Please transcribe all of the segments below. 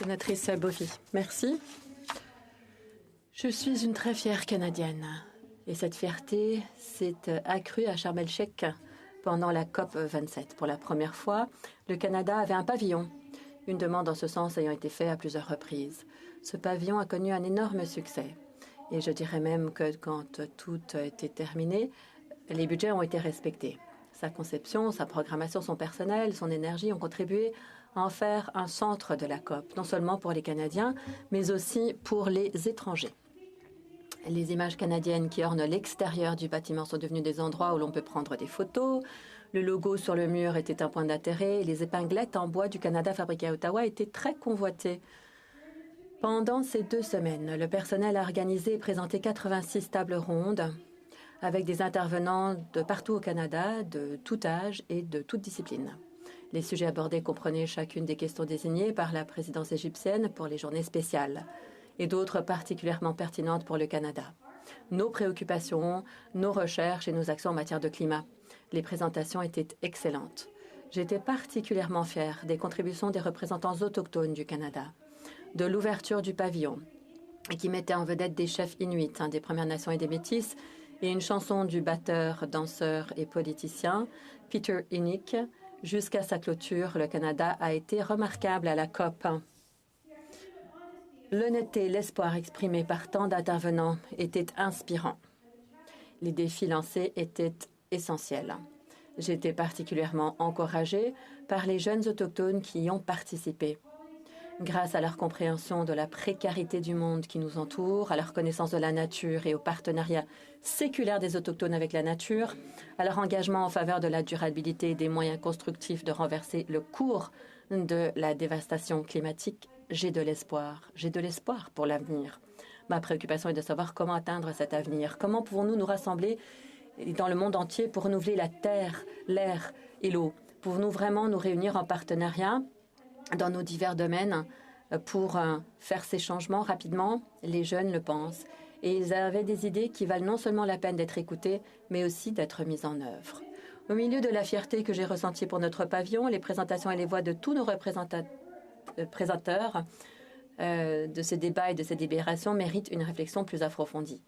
Sénatrice Boffy, merci. Je suis une très fière Canadienne. Et cette fierté s'est accrue à Sharm el-Sheikh pendant la COP 27. Pour la première fois, le Canada avait un pavillon, une demande en ce sens ayant été faite à plusieurs reprises. Ce pavillon a connu un énorme succès. Et je dirais même que quand tout a été terminé, les budgets ont été respectés. Sa conception, sa programmation, son personnel, son énergie ont contribué à en faire un centre de la COP, non seulement pour les Canadiens, mais aussi pour les étrangers. Les images canadiennes qui ornent l'extérieur du bâtiment sont devenues des endroits où l'on peut prendre des photos. Le logo sur le mur était un point d'intérêt et les épinglettes en bois du Canada fabriquées à Ottawa étaient très convoitées. Pendant ces 2 semaines, le personnel a organisé et présenté 86 tables rondes avec des intervenants de partout au Canada, de tout âge et de toute discipline. Les sujets abordés comprenaient chacune des questions désignées par la présidence égyptienne pour les journées spéciales et d'autres particulièrement pertinentes pour le Canada. Nos préoccupations, nos recherches et nos actions en matière de climat. Les présentations étaient excellentes. J'étais particulièrement fière des contributions des représentants autochtones du Canada, de l'ouverture du pavillon, qui mettait en vedette des chefs inuits, des Premières Nations et des Métis, et une chanson du batteur, danseur et politicien, Peter Innick. Jusqu'à sa clôture, le Canada a été remarquable à la COP. L'honnêteté et l'espoir exprimés par tant d'intervenants étaient inspirants. Les défis lancés étaient essentiels. J'étais particulièrement encouragée par les jeunes autochtones qui y ont participé. Grâce à leur compréhension de la précarité du monde qui nous entoure, à leur connaissance de la nature et au partenariat séculaire des Autochtones avec la nature, à leur engagement en faveur de la durabilité et des moyens constructifs de renverser le cours de la dévastation climatique, j'ai de l'espoir. J'ai de l'espoir pour l'avenir. Ma préoccupation est de savoir comment atteindre cet avenir. Comment pouvons-nous nous rassembler dans le monde entier pour renouveler la terre, l'air et l'eau? Pouvons-nous vraiment nous réunir en partenariat dans nos divers domaines pour faire ces changements rapidement? Les jeunes le pensent. Et ils avaient des idées qui valent non seulement la peine d'être écoutées, mais aussi d'être mises en œuvre. Au milieu de la fierté que j'ai ressentie pour notre pavillon, les présentations et les voix de tous nos présenteurs de ce débat et de ces délibérations méritent une réflexion plus approfondie.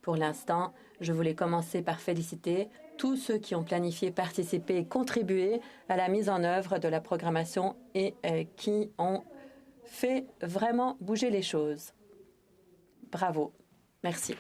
Pour l'instant, je voulais commencer par féliciter tous ceux qui ont planifié, participé et contribué à la mise en œuvre de la programmation et qui ont fait vraiment bouger les choses. Bravo. Merci.